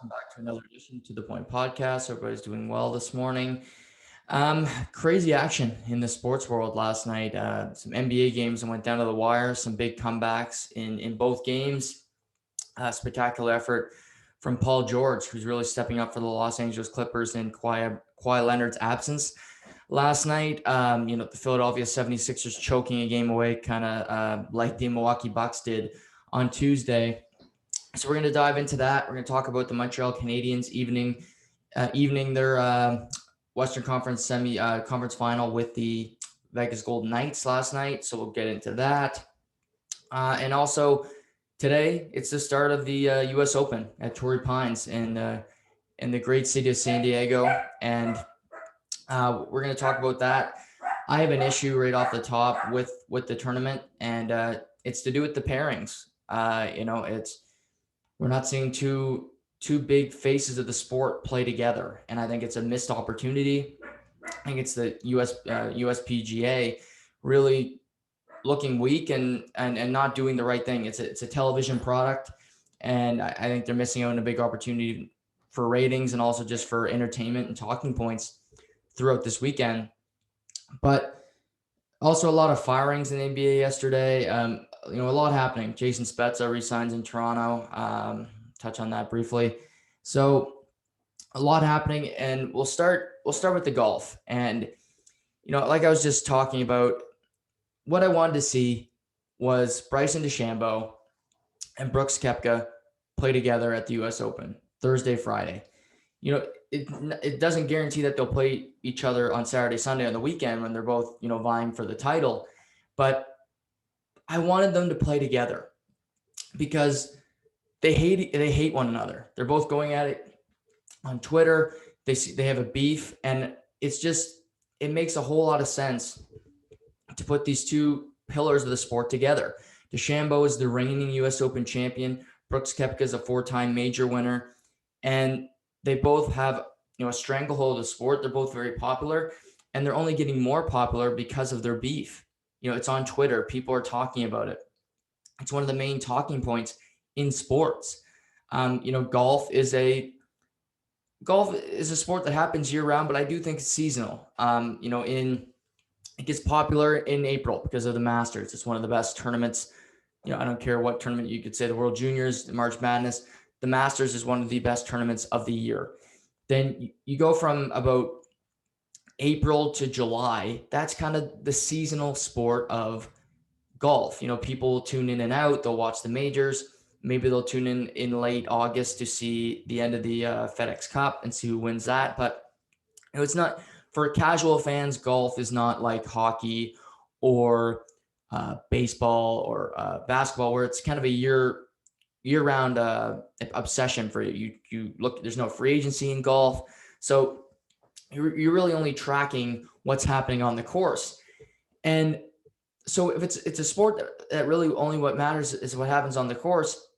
welcome back to another edition to the Point Podcast. Everybody's doing well this morning. Crazy action in the sports world last night. Some NBA games that went down to the wire. Some big comebacks in both games. Spectacular effort from Paul George, who's really stepping up for the Los Angeles Clippers in Kawhi Leonard's absence last night. The Philadelphia 76ers choking a game away, kind of like the Milwaukee Bucks did on Tuesday. So we're going to dive into that. We're going to talk about the Montreal Canadiens evening their Western Conference conference final with the Vegas Golden Knights last night. So we'll get into that. And also today, it's the start of the U.S. Open at Torrey Pines in the great city of San Diego. And we're going to talk about that. I have an issue right off the top with the tournament, and it's to do with the pairings. We're not seeing two big faces of the sport play together, and I think it's a missed opportunity. I think it's the USPGA really looking weak and not doing the right thing. It's a television product, and I think they're missing out on a big opportunity for ratings and also just for entertainment and talking points throughout this weekend. But also a lot of firings in the NBA yesterday. A lot happening. Jason Spezza resigns in Toronto. Touch on that briefly. So a lot happening, and we'll start with the golf. And like I was just talking about, what I wanted to see was Bryson DeChambeau and Brooks Koepka play together at the U.S. Open Thursday, Friday. It doesn't guarantee that they'll play each other on Saturday, Sunday on the weekend when they're both, vying for the title. But I wanted them to play together because they hate one another. They're both going at it on Twitter. They have a beef, and it makes a whole lot of sense to put these two pillars of the sport together. DeChambeau is the reigning U.S. Open champion. Brooks Koepka is a 4-time major winner, and they both have a stranglehold of the sport. They're both very popular, and they're only getting more popular because of their beef. It's on Twitter. People are talking about it. It's one of the main talking points in sports. Golf is a sport that happens year round, but I do think it's seasonal. It gets popular in April because of the Masters. It's one of the best tournaments. I don't care what tournament you could say, the World Juniors, the March Madness. The Masters is one of the best tournaments of the year. Then you go from about April to July. That's kind of the seasonal sport of golf. People tune in and out. They'll watch the majors. Maybe they'll tune in late August to see the end of the FedEx Cup and see who wins that. But it's not, for casual fans, golf is not like hockey or baseball or basketball, where it's kind of a year-round obsession for you. You look, there's no free agency in golf, so you're really only tracking what's happening on the course. And so if it's a sport that really only what matters is what happens on the course,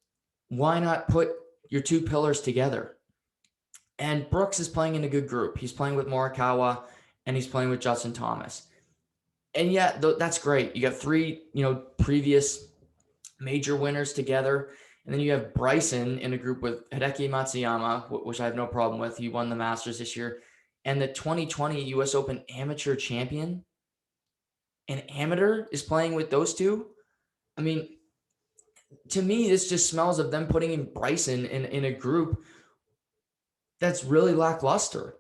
why not put your two pillars together? And Brooks is playing in a good group. He's playing with Morikawa and he's playing with Justin Thomas. And yeah, that's great. You got three, previous major winners together. And then you have Bryson in a group with Hideki Matsuyama, which I have no problem with. He won the Masters this year. And the 2020 U.S. Open amateur champion. An amateur is playing with those two. I mean, to me, this just smells of them putting in Bryson in a group that's really lackluster.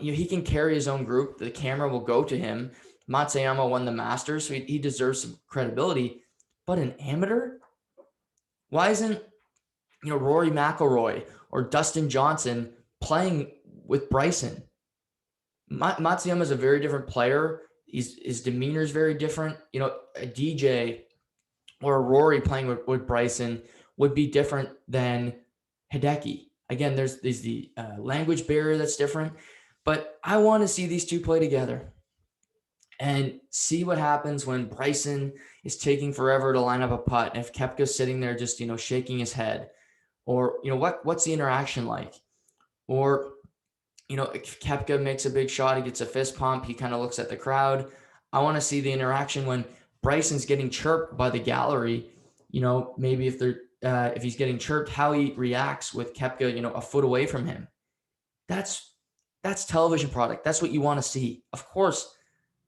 He can carry his own group. The camera will go to him. Matsuyama won the Masters, so he deserves some credibility. But an amateur? Why isn't Rory McIlroy or Dustin Johnson playing with Bryson? Matsuyama is a very different player. His demeanor is very different. A DJ or a Rory playing with Bryson would be different than Hideki. Again, there's the language barrier that's different, but I want to see these two play together and see what happens when Bryson is taking forever to line up a putt. And if Koepka's sitting there just, shaking his head, or, what's the interaction like? Or, if Koepka makes a big shot, he gets a fist pump, he kind of looks at the crowd. I want to see the interaction when Bryson's getting chirped by the gallery. Maybe if they're if he's getting chirped, how he reacts with Koepka, a foot away from him. That's television product. That's what you want to see. Of course,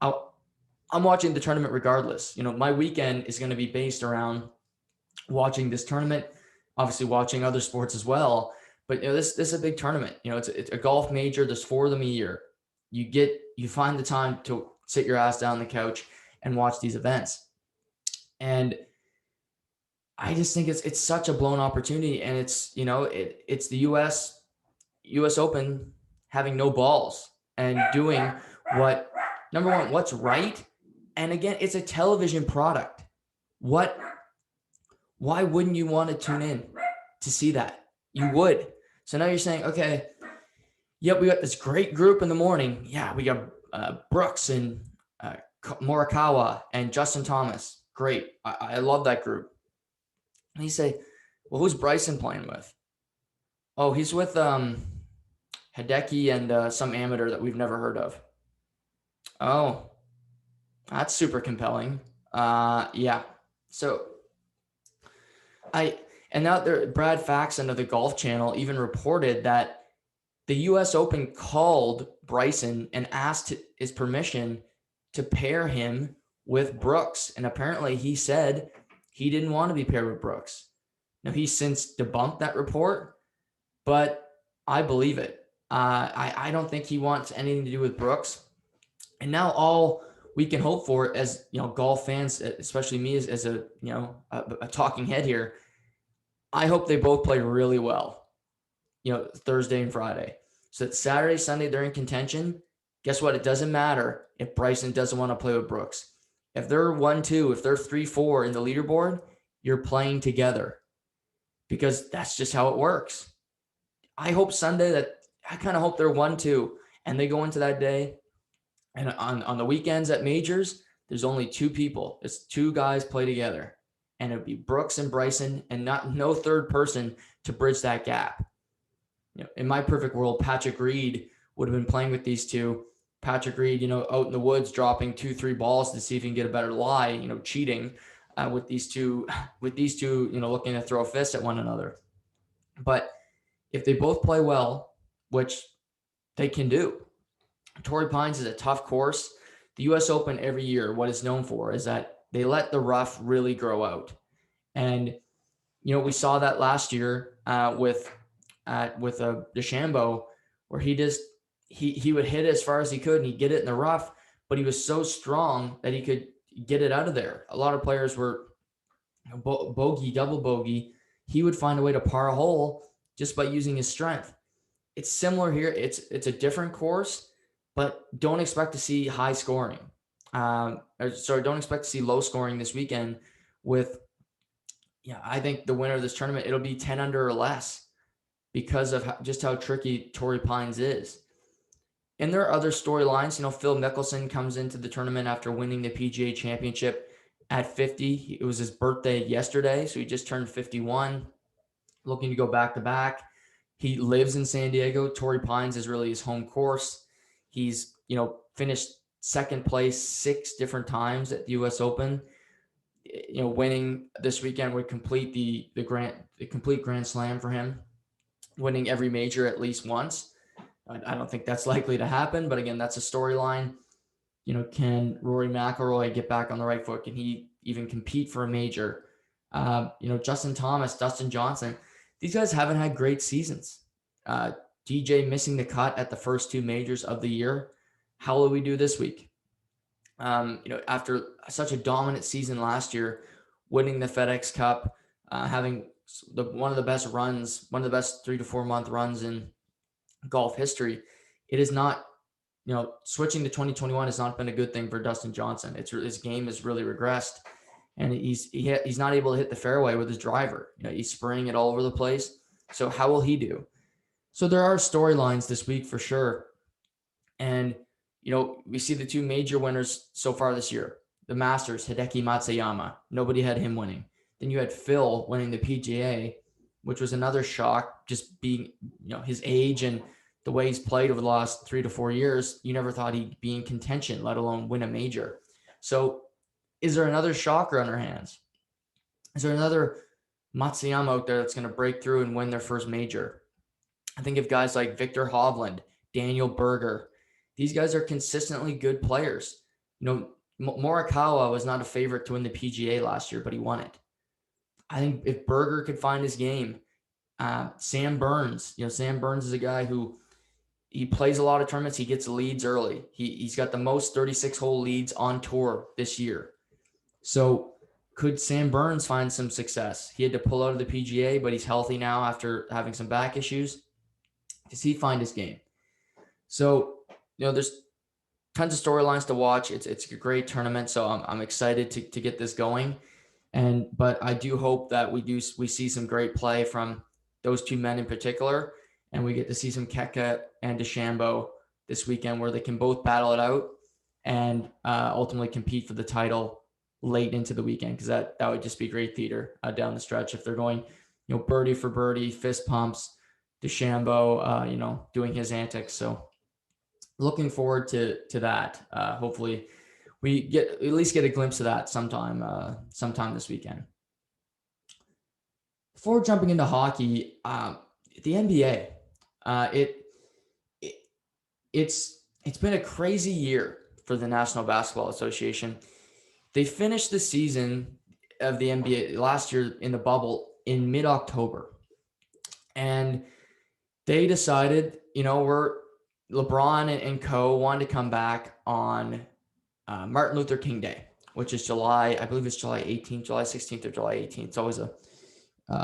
I'm watching the tournament regardless. My weekend is going to be based around watching this tournament, obviously watching other sports as well. But this is a big tournament. It's a golf major. There's 4 of them a year. You find the time to sit your ass down on the couch and watch these events. And I just think it's such a blown opportunity. And it's the US Open having no balls and doing what, number one, what's right. And again, it's a television product. Why wouldn't you want to tune in to see that? You would. So now you're saying, okay, yep, we got this great group in the morning. Yeah, we got Brooks and Morikawa and Justin Thomas. Great. I love that group. And you say, well, who's Bryson playing with? Oh, he's with Hideki and some amateur that we've never heard of. Oh, that's super compelling. Yeah. So Brad Faxon of the Golf Channel even reported that the U.S. Open called Bryson and asked his permission to pair him with Brooks. And apparently he said he didn't want to be paired with Brooks. Now, he's since debunked that report, but I believe it. I don't think he wants anything to do with Brooks. And now all we can hope for as, golf fans, especially me as a talking head here, I hope they both play really well, Thursday and Friday. So that Saturday, Sunday, they're in contention. Guess what? It doesn't matter if Bryson doesn't want to play with Brooks. If they're 1-2, if they're 3-4 in the leaderboard, you're playing together because that's just how it works. I hope Sunday I kind of hope they're 1-2 and they go into that day. And on the weekends at majors, there's only 2 people. It's 2 guys play together. And it would be Brooks and Bryson and no third person to bridge that gap. In my perfect world, Patrick Reed would have been playing with these 2. Patrick Reed, out in the woods, dropping 2-3 balls to see if he can get a better lie, cheating with these two, looking to throw fists at one another. But if they both play well, which they can do, Torrey Pines is a tough course. The U.S. Open every year, what it's known for is that they let the rough really grow out. And, we saw that last year with DeChambeau, where he would hit as far as he could and he'd get it in the rough, but he was so strong that he could get it out of there. A lot of players were bogey, double bogey. He would find a way to par a hole just by using his strength. It's similar here. It's a different course, but don't expect to see high scoring. Don't expect to see low scoring this weekend I think the winner of this tournament, it'll be 10 under or less because of just how tricky Torrey Pines is. And there are other storylines. Phil Mickelson comes into the tournament after winning the PGA Championship at 50. It was his birthday yesterday, so he just turned 51, looking to go back-to-back. He lives in San Diego. Torrey Pines is really his home course. He's, finished second place 6 different times at the U.S. Open. Winning this weekend would complete the complete Grand Slam for him, winning every major at least once. I don't think that's likely to happen, but again, that's a storyline. Can Rory McIlroy get back on the right foot? Can he even compete for a major? Justin Thomas, Dustin Johnson, these guys haven't had great seasons. DJ missing the cut at the first 2 majors of the year. How will we do this week? After such a dominant season last year, winning the FedEx Cup, having one of the best runs, one of the best 3 to 4 month runs in golf history, it is not, switching to 2021 has not been a good thing for Dustin Johnson. His game has really regressed, and he's not able to hit the fairway with his driver. He's spraying it all over the place. So how will he do? So there are storylines this week for sure. And, we see the 2 major winners so far this year. The Masters, Hideki Matsuyama. Nobody had him winning. Then you had Phil winning the PGA, which was another shock, just being, his age and the way he's played over the last 3 to 4 years. You never thought he'd be in contention, let alone win a major. So is there another shocker on our hands? Is there another Matsuyama out there that's going to break through and win their first major. I think of guys like Victor Hovland, Daniel Berger. These guys are consistently good players. Morikawa was not a favorite to win the PGA last year, but he won it. I think if Berger could find his game, Sam Burns, Sam Burns is a guy who he plays a lot of tournaments. He gets leads early. He's got the most 36-hole leads on tour this year. So could Sam Burns find some success? He had to pull out of the PGA, but he's healthy now after having some back issues. Does he find his game? So, there's tons of storylines to watch. It's a great tournament. So I'm excited to get this going. But I do hope that we see some great play from those two men in particular. And we get to see some Koepka and DeChambeau this weekend where they can both battle it out and ultimately compete for the title late into the weekend, because that would just be great theater down the stretch if they're going, birdie for birdie, fist pumps, DeChambeau, doing his antics. So looking forward to that. Hopefully we at least get a glimpse of that sometime this weekend. Before jumping into hockey, the NBA, it's been a crazy year for the National Basketball Association. They finished the season of the NBA last year in the bubble in mid-October. And they decided, LeBron and co wanted to come back on Martin Luther King Day, which is July 18th, July 16th or July 18th. It's always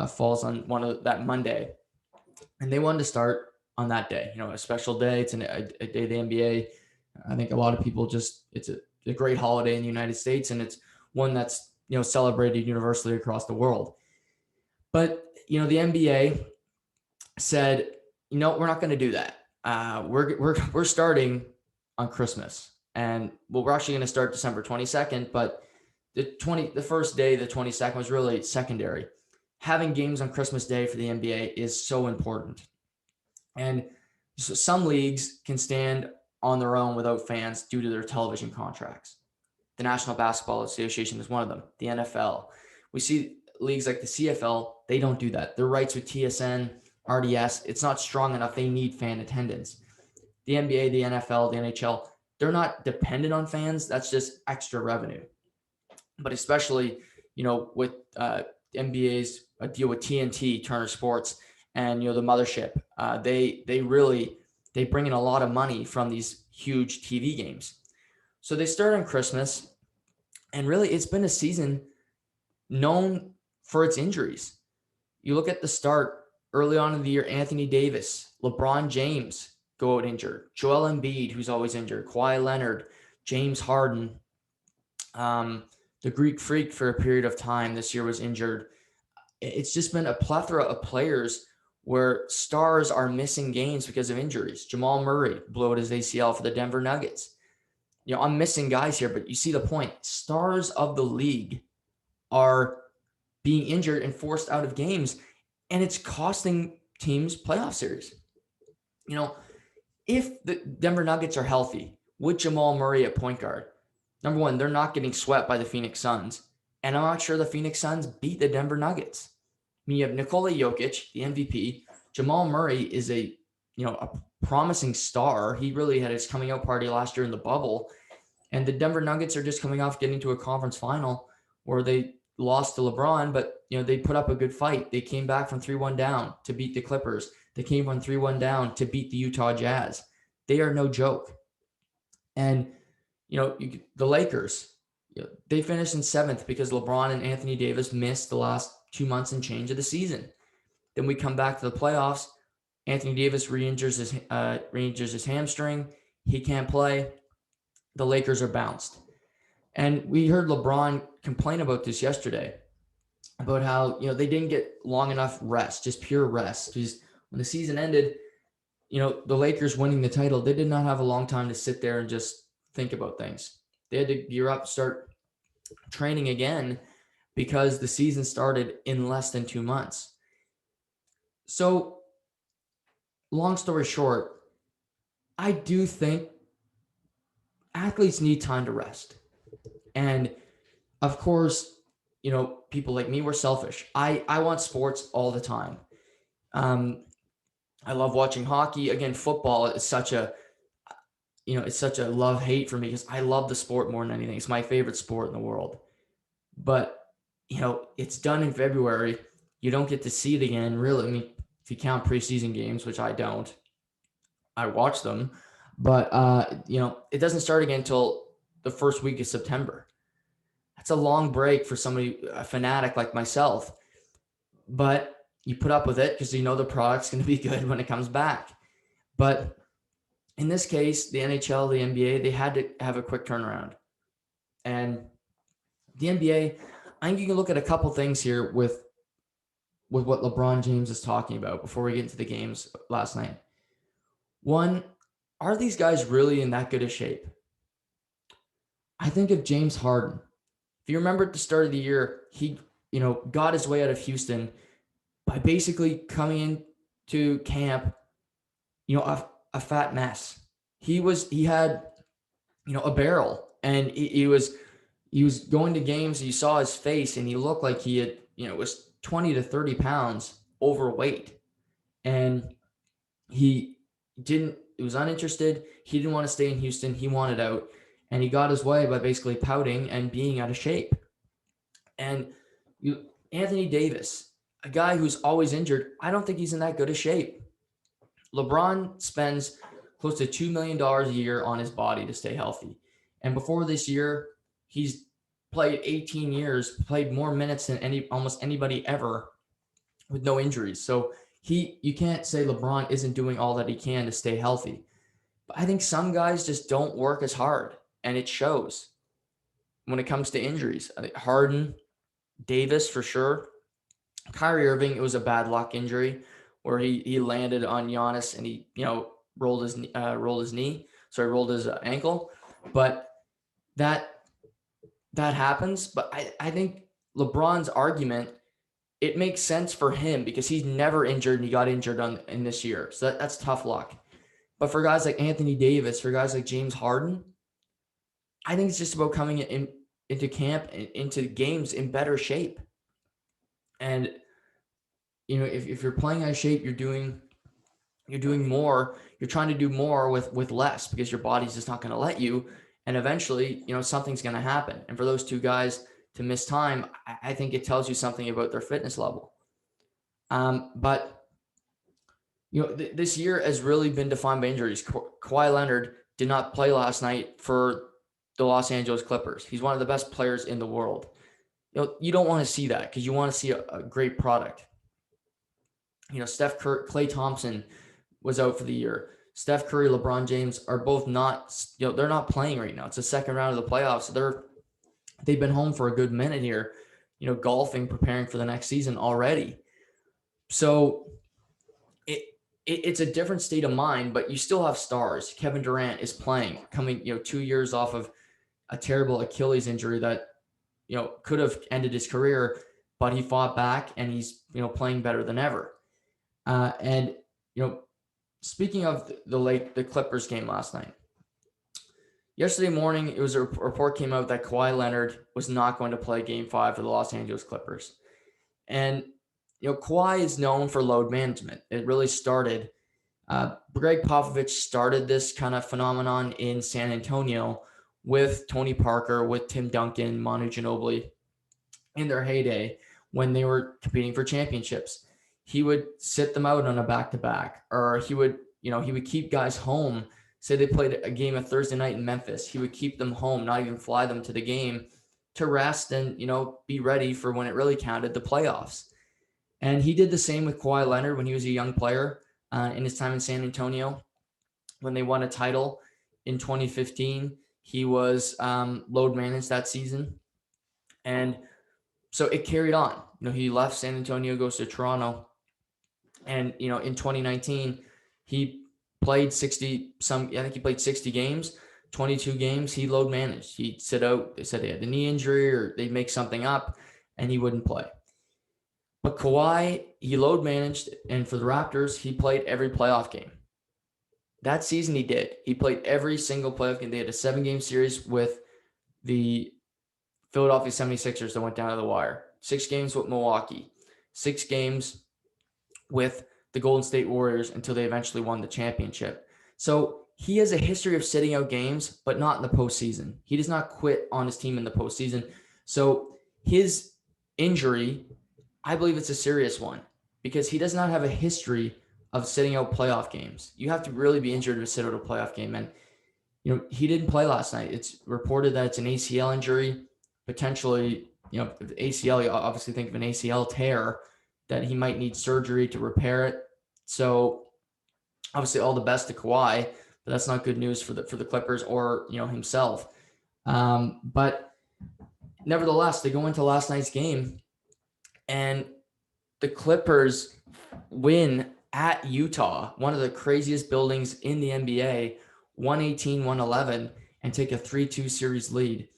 falls on that Monday. And they wanted to start on that day, a special day. It's a day of the NBA. I think a lot of people it's a great holiday in the United States, and it's one that's, celebrated universally across the world. But, the NBA said, we're not going to do that. We're starting on Christmas, and we're actually going to start December 22nd, but the first day, the 22nd, was really secondary. Having games on Christmas Day for the NBA is so important. And so some leagues can stand on their own without fans due to their television contracts. The National Basketball Association is one of them. The NFL. We see leagues like the CFL, they don't do that. Their rights with TSN, RDS, it's not strong enough. They need fan attendance. The NBA, the NFL, the NHL, they're not dependent on fans. That's just extra revenue. But especially, with NBA's deal with TNT, Turner Sports, and, the mothership, they bring in a lot of money from these huge TV games. So they start on Christmas, and really it's been a season known for its injuries. You look at the start early on in the year, Anthony Davis, LeBron James go out injured, Joel Embiid, who's always injured, Kawhi Leonard, James Harden, the Greek Freak for a period of time this year was injured. It's just been a plethora of players where stars are missing games because of injuries. Jamal Murray blew out his ACL for the Denver Nuggets. I'm missing guys here, but you see the point. Stars of the league are being injured and forced out of games, and it's costing teams playoff series. If the Denver Nuggets are healthy with Jamal Murray at point guard, number one, they're not getting swept by the Phoenix Suns, and I'm not sure the Phoenix Suns beat the Denver Nuggets. I mean, you have Nikola Jokic, the MVP. Jamal Murray is a promising star. He really had his coming out party last year in the bubble. And the Denver Nuggets are just coming off getting to a conference final where they lost to LeBron, but they put up a good fight. They came back from 3-1 down to beat the Clippers. They came from 3-1 down to beat the Utah Jazz. They are no joke. And the Lakers, they finished in 7th because LeBron and Anthony Davis missed the last 2 months and change of the season. Then we come back to the playoffs. Anthony Davis re-injures his hamstring. He can't play. The Lakers are bounced. And we heard LeBron complain about this yesterday, about how, they didn't get long enough rest, just pure rest. Because when the season ended, the Lakers winning the title, they did not have a long time to sit there and just think about things. They had to gear up, start training again, because the season started in less than 2 months. So, long story short, I do think athletes need time to rest. And of course, people like me, we're selfish. I want sports all the time. I love watching hockey. Again, football is it's such a love-hate for me because I love the sport more than anything. It's my favorite sport in the world. But, it's done in February. You don't get to see it again, really. I mean, if you count preseason games, which I don't, I watch them. But, it doesn't start again until the first week of September. That's a long break for somebody, a fanatic like myself. But you put up with it because the product's going to be good when it comes back. But in this case, the NHL, the NBA, they had to have a quick turnaround. And the NBA, I think you can look at a couple things here with what LeBron James is talking about before we get into the games last night. One, are these guys really in that good a shape? I think of James Harden. If you remember at the start of the year, he, got his way out of Houston by basically coming into camp, a fat mess. He had, a barrel, and he was going to games. You saw his face, and he looked like he had, was 20 to 30 pounds overweight, and he was uninterested. He didn't want to stay in Houston. He wanted out, and he got his way by basically pouting and being out of shape. And Anthony Davis, a guy who's always injured, I don't think he's in that good a shape. LeBron spends close to $2 million a year on his body to stay healthy. And before this year, he's played 18 years, played more minutes than almost anybody ever with no injuries. So you can't say LeBron isn't doing all that he can to stay healthy. But I think some guys just don't work as hard, and it shows when it comes to injuries. I think Harden, Davis for sure. Kyrie Irving, it was a bad luck injury where he landed on Giannis and he rolled his ankle. But that happens. But I think LeBron's argument, it makes sense for him because he's never injured and he got injured in this year. So that's tough luck. But for guys like Anthony Davis, for guys like James Harden, I think it's just about coming into camp, into games in better shape. And, if you're playing out of shape, you're doing more, you're trying to do more with less because your body's just not going to let you. And eventually, something's going to happen. And for those two guys to miss time, I think it tells you something about their fitness level. But this year has really been defined by injuries. Kawhi Leonard did not play last night for the Los Angeles Clippers. He's one of the best players in the world. You don't want to see that because you want to see a great product. Steph Curry, Klay Thompson was out for the year. Steph Curry, LeBron James are both not, they're not playing right now. It's the second round of the playoffs. So they've been home for a good minute here, golfing, preparing for the next season already. So it's a different state of mind, but you still have stars. Kevin Durant is playing, coming, 2 years off of a terrible Achilles injury that, could have ended his career, but he fought back and he's, playing better than ever. And speaking of the Clippers game last night, yesterday morning, it was a report came out that Kawhi Leonard was not going to play Game 5 for the Los Angeles Clippers. And, Kawhi is known for load management. It really started, Greg Popovich started this kind of phenomenon in San Antonio with Tony Parker, with Tim Duncan, Manu Ginobili in their heyday when they were competing for championships. He would sit them out on a back-to-back, or he would keep guys home. Say they played a game of Thursday night in Memphis. He would keep them home, not even fly them to the game to rest and, be ready for when it really counted, the playoffs. And he did the same with Kawhi Leonard when he was a young player in his time in San Antonio. When they won a title in 2015, he was load managed that season. And so it carried on. He left San Antonio, goes to Toronto. And, in 2019, he played 60 games, 22 games. He load managed. He'd sit out. They said he had a knee injury or they'd make something up and he wouldn't play. But Kawhi, he load managed. And for the Raptors, he played every playoff game. That season he did. He played every single playoff game. They had a 7-game series with the Philadelphia 76ers that went down to the wire. 6 games with Milwaukee. 6 games with the Golden State Warriors until they eventually won the championship. So he has a history of sitting out games, but not in the postseason. He does not quit on his team in the postseason. So his injury, I believe it's a serious one because he does not have a history of sitting out playoff games. You have to really be injured to sit out a playoff game. And, he didn't play last night. It's reported that it's an ACL injury, potentially, ACL, you obviously think of an ACL tear, that he might need surgery to repair it. So obviously all the best to Kawhi, but that's not good news for the Clippers or, himself. But nevertheless, they go into last night's game and the Clippers win at Utah, one of the craziest buildings in the NBA, 118-111, and take a 3-2 series lead.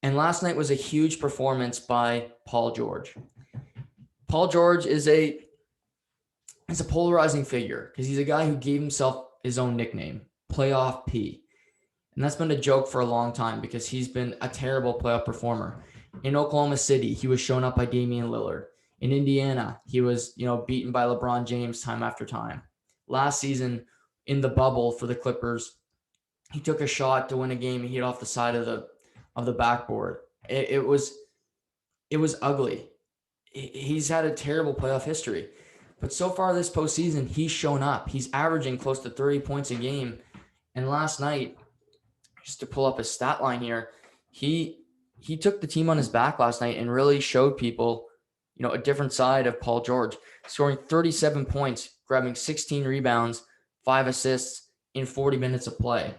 And last night was a huge performance by Paul George. Paul George is a polarizing figure because he's a guy who gave himself his own nickname, Playoff P. And that's been a joke for a long time because he's been a terrible playoff performer. In Oklahoma City, he was shown up by Damian Lillard. In Indiana, he was, beaten by LeBron James time after time. Last season in the bubble for the Clippers, he took a shot to win a game and he hit off the side of the backboard. It was ugly. He's had a terrible playoff history. But so far this postseason, he's shown up. He's averaging close to 30 points a game. And last night, just to pull up his stat line here, he took the team on his back last night and really showed people, a different side of Paul George, scoring 37 points, grabbing 16 rebounds, 5 assists in 40 minutes of play.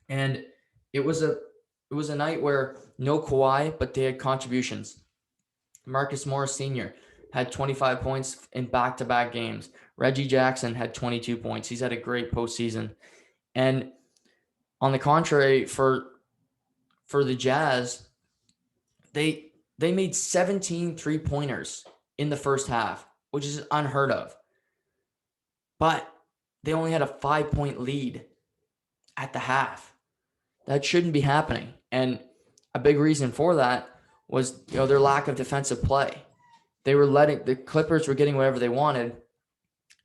And it was a night where no Kawhi, but they had contributions. Marcus Morris Sr. had 25 points in back-to-back games. Reggie Jackson had 22 points. He's had a great postseason. And on the contrary, for the Jazz, they made 17 three-pointers in the first half, which is unheard of. But they only had a 5-point lead at the half. That shouldn't be happening. And a big reason for that was, their lack of defensive play. They were the Clippers were getting whatever they wanted,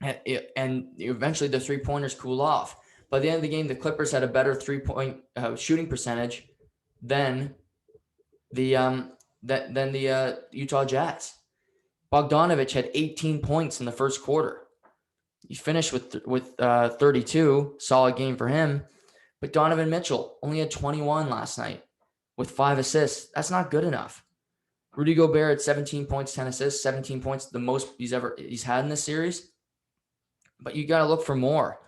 and eventually the three-pointers cool off. By the end of the game, the Clippers had a better three-point shooting percentage than the Utah Jazz. Bogdanovich had 18 points in the first quarter. He finished with 32, solid game for him. But Donovan Mitchell only had 21 last night with 5 assists. That's not good enough. Rudy Gobert had 17 points, 10 assists, 17 points, the most he's had in this series. But you got to look for more.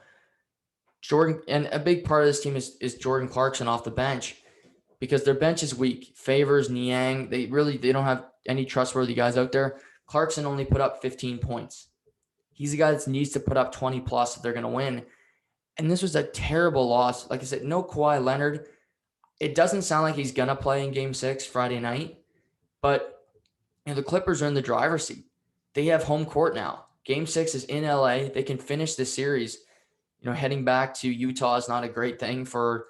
Jordan, and a big part of this team is Jordan Clarkson off the bench because their bench is weak. Favors, Niang, they don't have any trustworthy guys out there. Clarkson only put up 15 points. He's a guy that needs to put up 20 plus if they're going to win. And this was a terrible loss. Like I said, no Kawhi Leonard. It doesn't sound like he's going to play in Game 6 Friday night. But the Clippers are in the driver's seat. They have home court now. Game 6 is in LA. They can finish the series. Heading back to Utah is not a great thing for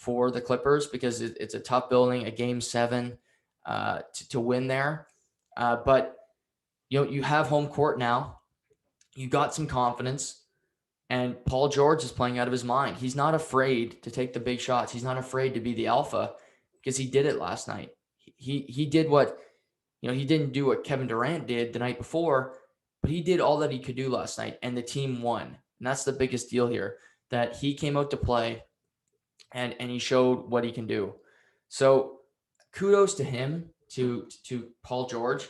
the Clippers because it's a tough building, a Game 7 to win there. But you have home court now. You got some confidence. And Paul George is playing out of his mind. He's not afraid to take the big shots. He's not afraid to be the alpha because he did it last night. He did what, he didn't do what Kevin Durant did the night before, but he did all that he could do last night, and the team won. And that's the biggest deal here, that he came out to play and he showed what he can do. So kudos to him, to Paul George.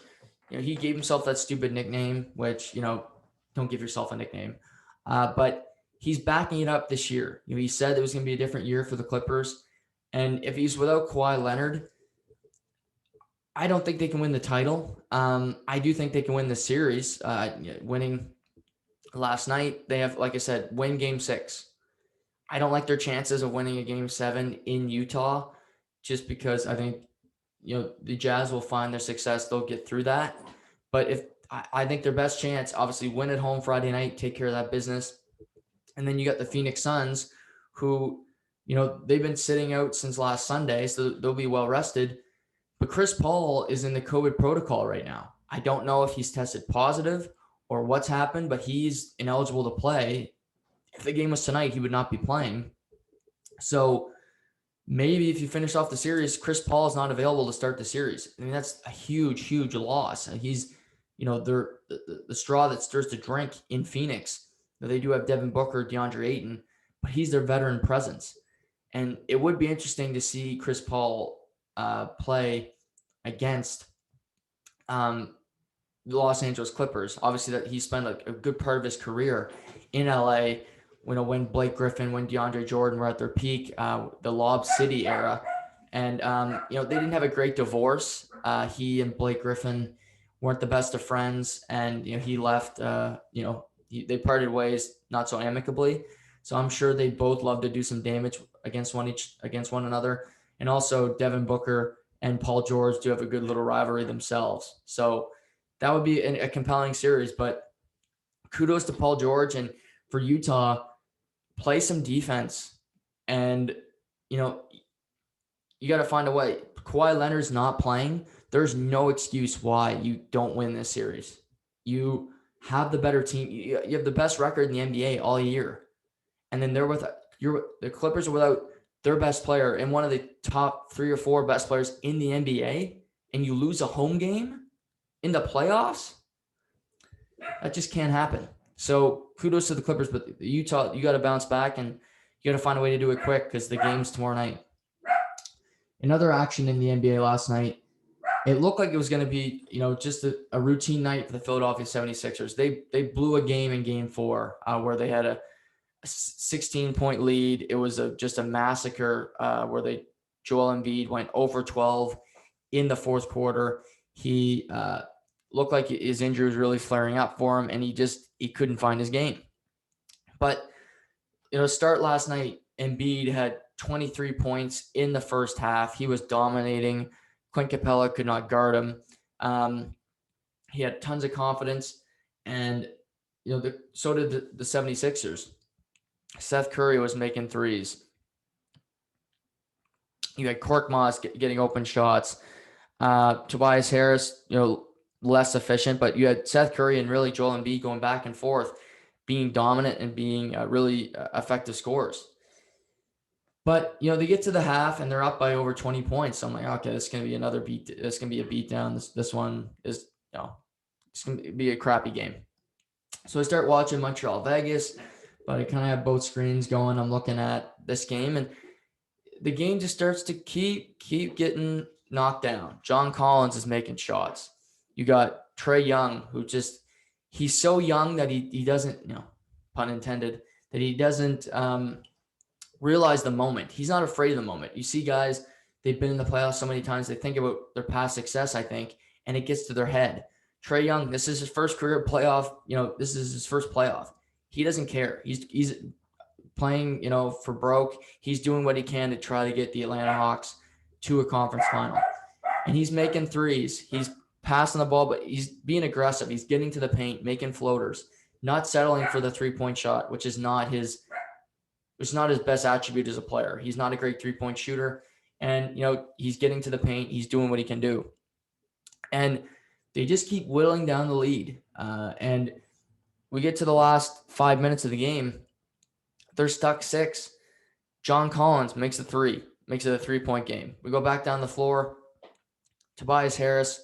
He gave himself that stupid nickname, which, don't give yourself a nickname. But he's backing it up this year. He said it was going to be a different year for the Clippers. And if he's without Kawhi Leonard, I don't think they can win the title. I do think they can win the series. Winning last night, they have, like I said, win Game 6. I don't like their chances of winning a Game 7 in Utah just because I think, the Jazz will find their success. They'll get through that. But I think their best chance, obviously, win at home Friday night, take care of that business. And then you got the Phoenix Suns who, they've been sitting out since last Sunday, so they'll be well rested. But Chris Paul is in the COVID protocol right now. I don't know if he's tested positive or what's happened, but he's ineligible to play. If the game was tonight, he would not be playing. So maybe if you finish off the series, Chris Paul is not available to start the series. I mean, that's a huge, huge loss. He's, the straw that stirs the drink in Phoenix. They do have Devin Booker, DeAndre Ayton, but he's their veteran presence. And it would be interesting to see Chris Paul play against the Los Angeles Clippers. Obviously, that he spent a good part of his career in LA. When Blake Griffin, when DeAndre Jordan were at their peak, the Lob City era, and they didn't have a great divorce. He and Blake Griffin weren't the best of friends, and he left. They parted ways not so amicably. So I'm sure they both love to do some damage against one another. And also Devin Booker and Paul George do have a good little rivalry themselves. So that would be a compelling series. But kudos to Paul George, and for Utah, play some defense. And you got to find a way. Kawhi Leonard's not playing. There's no excuse why you don't win this series. You have the better team. You have the best record in the NBA all year. And then the Clippers are without their best player and one of the top 3 or 4 best players in the NBA, and you lose a home game in the playoffs. That just can't happen. So kudos to the Clippers, but Utah, you got to bounce back, and you got to find a way to do it quick because the game's tomorrow night. Another action in the NBA last night. It looked like it was going to be, just a routine night for the Philadelphia 76ers. They blew a game in Game 4 where they had a 16-point lead. It was just a massacre where Joel Embiid went over 12 in the fourth quarter. He looked like his injury was really flaring up for him, and he couldn't find his game. But start last night, Embiid had 23 points in the first half. He was dominating. Clint Capella could not guard him. He had tons of confidence, and so did the 76ers. Seth Curry was making threes. You had Korkmaz getting open shots. Tobias Harris, less efficient, but you had Seth Curry and really Joel Embiid going back and forth, being dominant and being really effective scorers. But, they get to the half and they're up by over 20 points. So I'm like, okay, this is going to be another beat. This is going to be a beatdown. This one is, it's going to be a crappy game. So I start watching Montreal Vegas, but I kind of have both screens going. I'm looking at this game, and the game just starts to keep getting knocked down. John Collins is making shots. You got Trae Young, who he's so young that he doesn't, pun intended, that he doesn't realize the moment. He's not afraid of the moment. You see guys, they've been in the playoffs so many times, they think about their past success, I think, and it gets to their head. Trae Young, this is his first career playoff. This is his first playoff. He doesn't care. He's playing, for broke. He's doing what he can to try to get the Atlanta Hawks to a conference final. And he's making threes. He's passing the ball, but he's being aggressive. He's getting to the paint, making floaters, not settling for the 3-point shot, which is not his best attribute as a player. He's not a great 3-point shooter. And, he's getting to the paint. He's doing what he can do. And they just keep whittling down the lead. And we get to the last 5 minutes of the game. They're stuck 6. John Collins makes a 3, makes it a 3-point game. We go back down the floor. Tobias Harris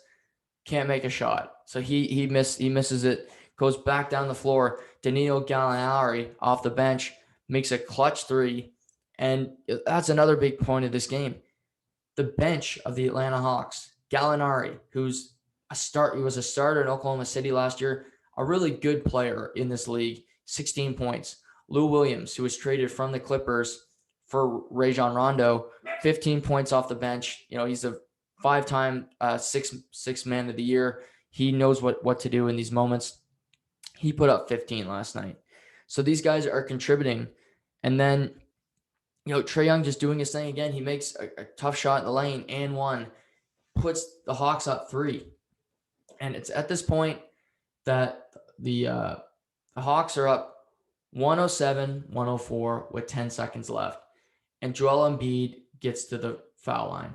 can't make a shot. So he misses it, goes back down the floor. Danilo Gallinari off the bench makes a clutch 3. And that's another big point of this game. The bench of the Atlanta Hawks, Gallinari, he was a starter in Oklahoma City last year, a really good player in this league, 16 points. Lou Williams, who was traded from the Clippers for Rajon Rondo, 15 points off the bench. He's a 5-time six man of the year. He knows what to do in these moments. He put up 15 last night. So these guys are contributing. And then, Trae Young just doing his thing again. He makes a tough shot in the lane and one, puts the Hawks up 3. And it's at this point that the Hawks are up 107-104 with 10 seconds left. And Joel Embiid gets to the foul line.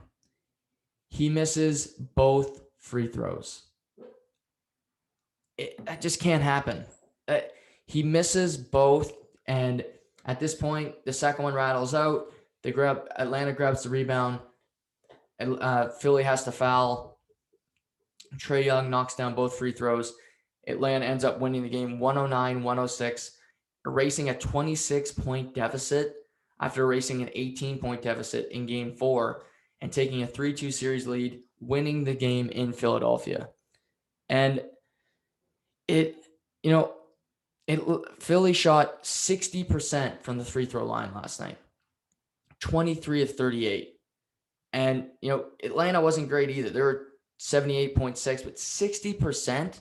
He misses both free throws. That just can't happen. He misses both, and at this point, the second one rattles out. Atlanta grabs the rebound. Philly has to foul. Trae Young knocks down both free throws. Atlanta ends up winning the game 109-106, erasing a 26-point deficit after erasing an 18-point deficit in Game 4 and taking a 3-2 series lead, winning the game in Philadelphia. And Philly shot 60% from the free throw line last night, 23 of 38. And, Atlanta wasn't great either. They were 78.6, but 60%.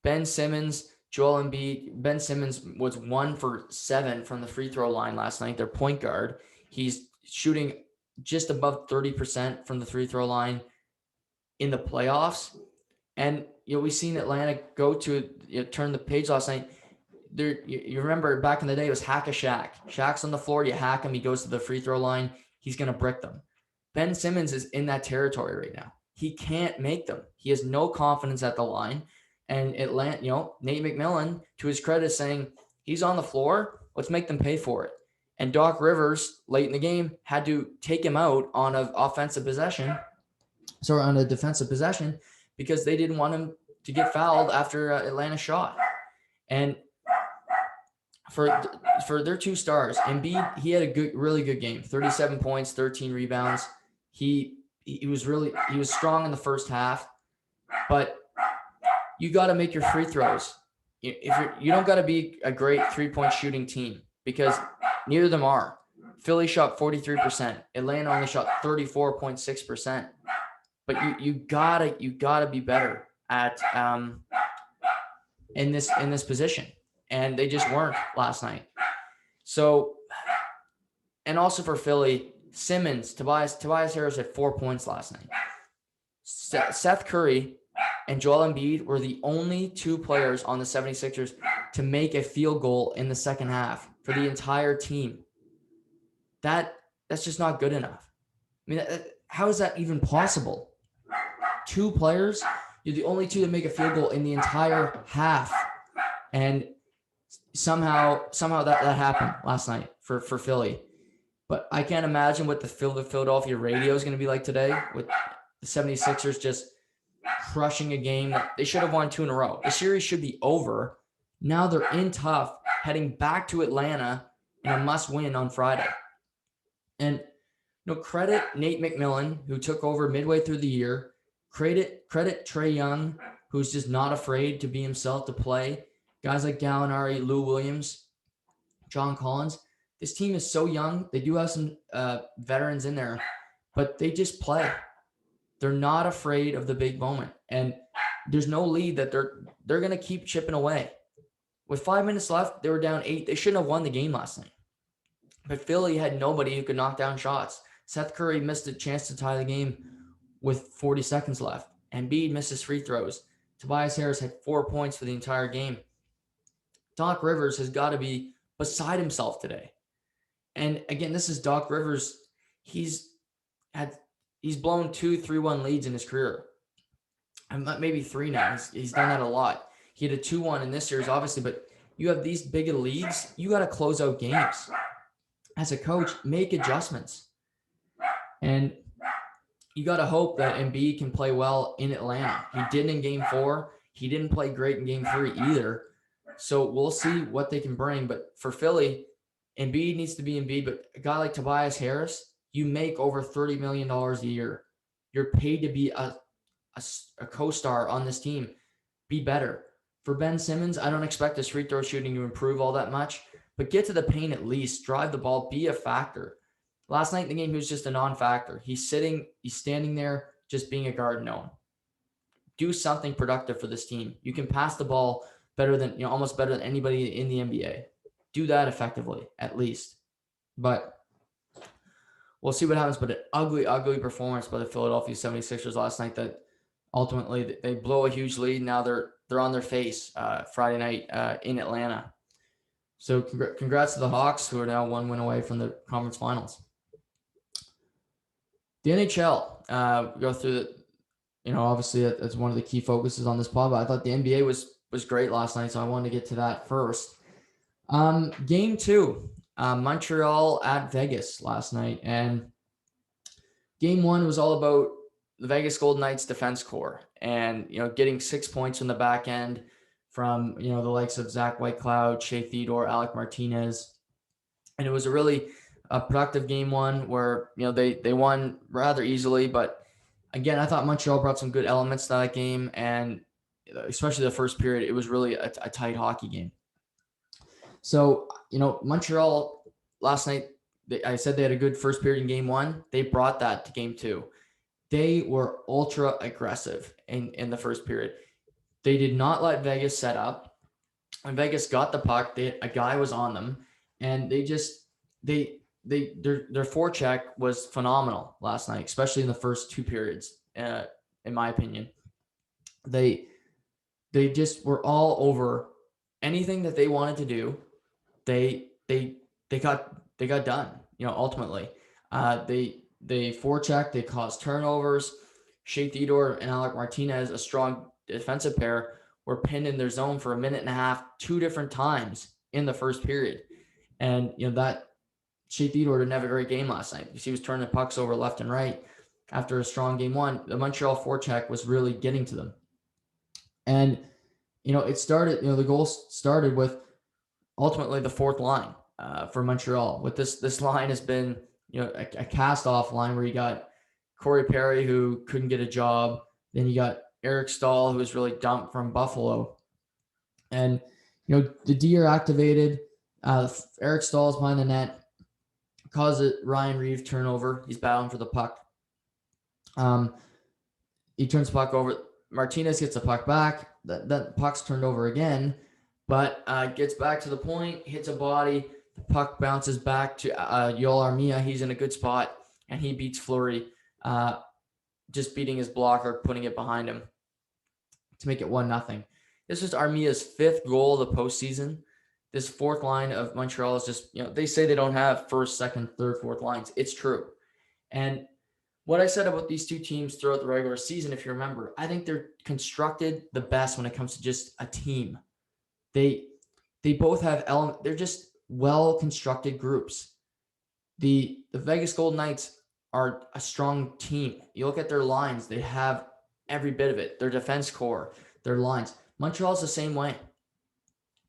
Ben Simmons, Joel Embiid. Ben Simmons was 1 for 7 from the free throw line last night. Their point guard. He's shooting just above 30% from the free throw line in the playoffs. And, we've seen Atlanta go to turn the page last night. You remember back in the day, it was hack a Shaq. Shaq's on the floor. You hack him. He goes to the free throw line. He's going to brick them. Ben Simmons is in that territory right now. He can't make them. He has no confidence at the line. And Atlanta, Nate McMillan, to his credit, is saying he's on the floor. Let's make them pay for it. And Doc Rivers, late in the game, had to take him out on a defensive possession, because they didn't want him to get fouled after Atlanta shot. And for their two stars, Embiid, he had a really good game, 37 points, 13 rebounds. He was strong in the first half, but you got to make your free throws. You don't got to be a great 3-point shooting team, because neither of them are. Philly shot 43%. Atlanta only shot 34.6%. But you gotta be better at in this position, and they just weren't last night. So, and also for Philly, Simmons, Tobias Harris had 4 points last night. Seth Curry and Joel Embiid were the only two players on the 76ers to make a field goal in the second half for the entire team. That's just not good enough. I mean, how is that even possible? Two players, you're the only two that make a field goal in the entire half. And somehow that happened last night for Philly. But I can't imagine what the Philadelphia radio is going to be like today, with the 76ers just crushing a game that they should have won 2 in a row. The series should be over. Now they're in tough, heading back to Atlanta in a must-win on Friday. And credit Nate McMillan, who took over midway through the year. Credit Trae Young, who's just not afraid to be himself, to play. Guys like Gallinari, Lou Williams, John Collins. This team is so young. They do have some veterans in there, but they just play. They're not afraid of the big moment. And there's no lead that they're going to keep chipping away. With 5 minutes left, they were down 8. They shouldn't have won the game last night. But Philly had nobody who could knock down shots. Seth Curry missed a chance to tie the game with 40 seconds left. Embiid misses free throws. Tobias Harris had 4 points for the entire game. Doc Rivers has got to be beside himself today. And again, this is Doc Rivers. He's blown 2 3-1 leads in his career. Maybe 3 now. He's done that a lot. He had a 2-1 in this series, obviously, but you have these big leads. You got to close out games. As a coach, make adjustments. And you got to hope that Embiid can play well in Atlanta. He didn't in Game 4. He didn't play great in Game 3 either. So we'll see what they can bring. But for Philly, Embiid needs to be Embiid. But a guy like Tobias Harris, you make over $30 million a year. You're paid to be a co-star on this team. Be better. For Ben Simmons, I don't expect his free throw shooting to improve all that much. But get to the paint at least. Drive the ball. Be a factor. Last night in the game, he was just a non-factor. He's standing there just being a guard. No. Do something productive for this team. You can pass the ball better than, almost better than anybody in the NBA. Do that effectively, at least. But we'll see what happens. But an ugly, ugly performance by the Philadelphia 76ers last night that ultimately they blow a huge lead. Now they're on their face Friday night in Atlanta. So congrats to the Hawks, who are now 1 win away from the conference finals. The NHL, go through obviously that's one of the key focuses on this pod, but I thought the NBA was great last night, so I wanted to get to that first. Game 2, Montreal at Vegas last night, and Game 1 was all about the Vegas Golden Knights defense core and, getting 6 points from the back end from, the likes of Zach Whitecloud, Shea Theodore, Alec Martinez. And it was a really productive Game 1 where, they won rather easily. But again, I thought Montreal brought some good elements to that game. And especially the first period, it was really a tight hockey game. So, Montreal last night, I said they had a good first period in Game 1. They brought that to Game 2. They were ultra aggressive in the first period. They did not let Vegas set up. When Vegas got the puck, a guy was on them, and their forecheck was phenomenal last night, especially in the first 2 periods. In my opinion, they just were all over anything that they wanted to do. They got done. Ultimately, they forechecked, they caused turnovers. Shea Theodore and Alec Martinez, a strong defensive pair, were pinned in their zone for a minute and a half, 2 different times in the first period. And, that Shea Theodore didn't have a great game last night because he was turning pucks over left and right after a strong Game 1. The Montreal forecheck was really getting to them. And, it started, the goal started with ultimately the fourth line for Montreal. With this line has been, a cast-off line where you got Corey Perry, who couldn't get a job. Then you got Eric Stahl, who was really dumped from Buffalo. And, the D are activated. Eric Stahl is behind the net. Caused a Ryan Reeve turnover. He's battling for the puck. He turns the puck over. Martinez gets the puck back. That puck's turned over again, but gets back to the point, hits a body. The puck bounces back to Yoel Armia. He's in a good spot, and he beats Fleury, just beating his blocker, putting it behind him to make it 1-0. This is Armia's 5th goal of the postseason. This fourth line of Montreal is just, they say they don't have first, second, third, fourth lines. It's true. And what I said about these two teams throughout the regular season, if you remember, I think they're constructed the best when it comes to just a team. They both have elements. They're just well-constructed groups. The Vegas Golden Knights are a strong team. You look at their lines, they have every bit of it. Their defense core, their lines. Montreal's the same way.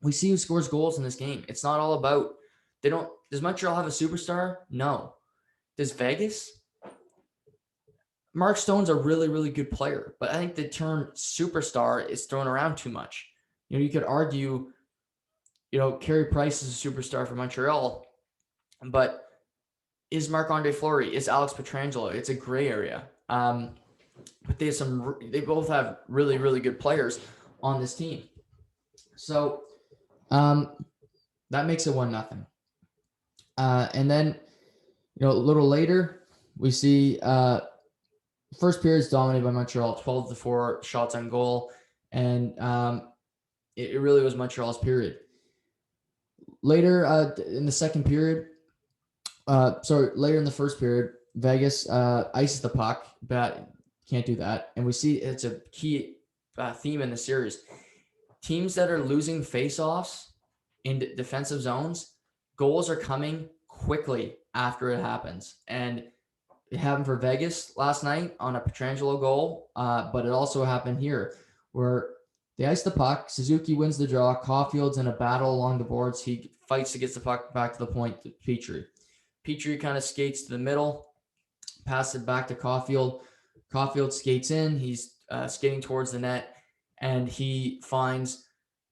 We see who scores goals in this game. It's not all about, does Montreal have a superstar? No. Does Vegas? Mark Stone's a really, really good player, but I think the term superstar is thrown around too much. You could argue, Carey Price is a superstar for Montreal, but is Marc-Andre Fleury, is Alex Pietrangelo? It's a gray area. But they both have really, really good players on this team. So that makes it 1-0. And then, a little later, we see first period is dominated by Montreal, 12-4 shots on goal. And it really was Montreal's period. Later in the second period, later in the first period, Vegas ices the puck, but can't do that. And we see it's a key theme in the series. Teams that are losing faceoffs in defensive zones, goals are coming quickly after it happens. And it happened for Vegas last night on a Pietrangelo goal, but it also happened here where they ice the puck. Suzuki wins the draw. Caulfield's in a battle along the boards. He fights to get the puck back to the point to Petrie. Petrie kind of skates to the middle, passes it back to Caulfield. Caulfield skates in. He's skating towards the net, and he finds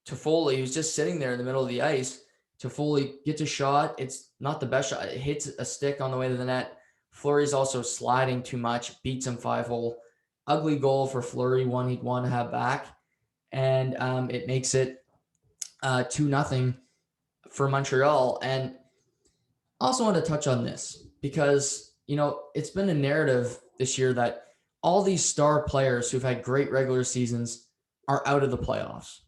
Toffoli, who's just sitting there in the middle of the ice. Toffoli gets a shot. It's not the best shot. It hits a stick on the way to the net. Fleury's also sliding too much, beats him 5-hole. Ugly goal for Fleury, one he'd want to have back. And it makes it 2-0 for Montreal. And I also want to touch on this because, it's been a narrative this year that all these star players who've had great regular seasons are out of the playoffs.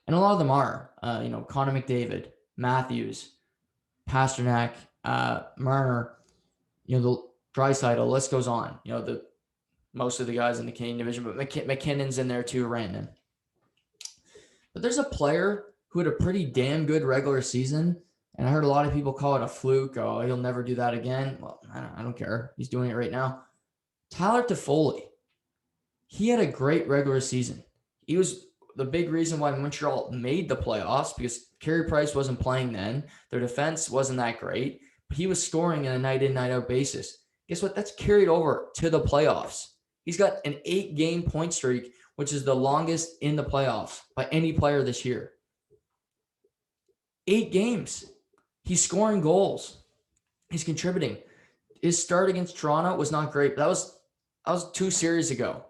And a lot of them are, Connor McDavid, Matthews, Pasternak, Marner, the Draisaitl, list goes on. The most of the guys in the Canadian division, but McKinnon's in there too, Rantanen. But there's a player who had a pretty damn good regular season, and I heard a lot of people call it a fluke. Oh, he'll never do that again. Well, I don't care. He's doing it right now. Tyler Toffoli. He had a great regular season. He was the big reason why Montreal made the playoffs, because Carey Price wasn't playing then. Their defense wasn't that great, but he was scoring on a night in, night out basis. Guess what? That's carried over to the playoffs. He's got an 8-game point streak, which is the longest in the playoffs by any player this year. 8 games. He's scoring goals. He's contributing. His start against Toronto was not great, but that was 2 series ago.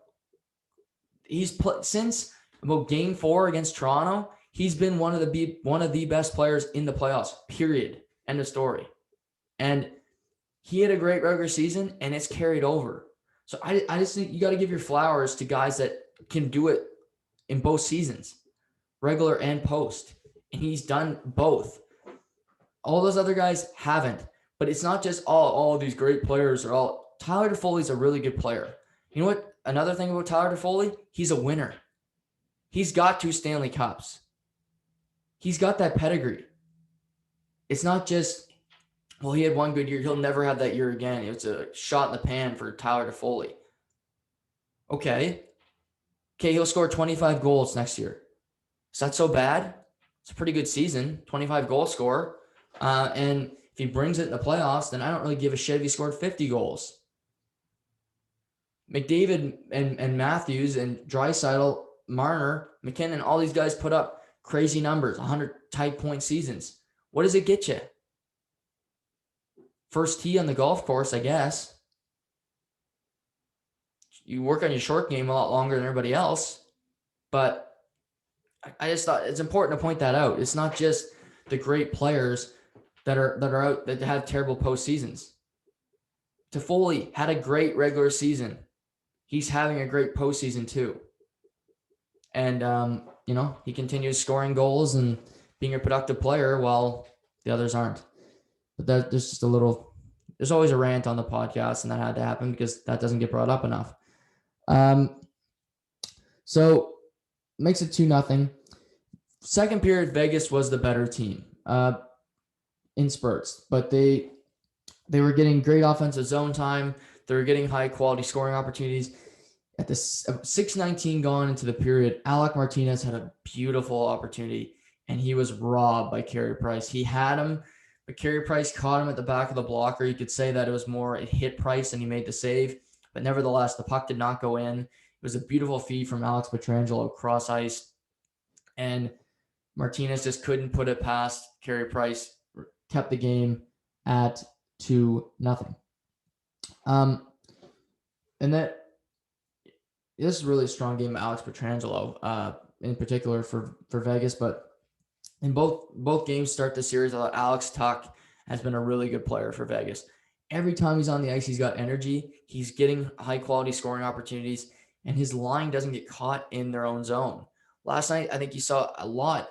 He's played since about game 4 against Toronto. He's been one of the best players in the playoffs, period. End of story. And he had a great regular season, and it's carried over. So I just think you got to give your flowers to guys that can do it in both seasons, regular and post. And he's done both. All those other guys haven't. But it's not just all these great players are all. Tyler Toffoli's a really good player. You know what? Another thing about Tyler Toffoli, he's a winner. He's got 2 Stanley Cups. He's got that pedigree. It's not just, well, he had 1 good year. He'll never have that year again. It's a shot in the pan for Tyler Toffoli. Okay, he'll score 25 goals next year. Is that so bad? It's a pretty good season, 25 goal score. And if he brings it in the playoffs, then I don't really give a shit if he scored 50 goals. McDavid and Matthews and Draisaitl, Marner, McKinnon, all these guys put up crazy numbers, 100 type point seasons. What does it get you? First tee on the golf course, I guess. You work on your short game a lot longer than everybody else. But I just thought it's important to point that out. It's not just the great players that are out that have terrible postseasons. Toffoli had a great regular season. He's having a great postseason too. And, he continues scoring goals and being a productive player while the others aren't. But there's just there's always a rant on the podcast, and that had to happen because that doesn't get brought up enough. So makes it 2-0. Second period, Vegas was the better team in spurts, but they were getting great offensive zone time. They were getting high quality scoring opportunities. At the 6:19 gone into the period, Alec Martinez had a beautiful opportunity, and he was robbed by Carey Price. He had him, but Carey Price caught him at the back of the blocker. You could say that it hit Price and he made the save, but nevertheless, the puck did not go in. It was a beautiful feed from Alex Pietrangelo cross ice, and Martinez just couldn't put it past Carey Price. Kept the game at 2-0. And this is really a strong game of Alex Pietrangelo, in particular for Vegas, but in both games start the series, I thought Alex Tuch has been a really good player for Vegas. Every time he's on the ice, he's got energy. He's getting high-quality scoring opportunities, and his line doesn't get caught in their own zone. Last night, I think you saw a lot.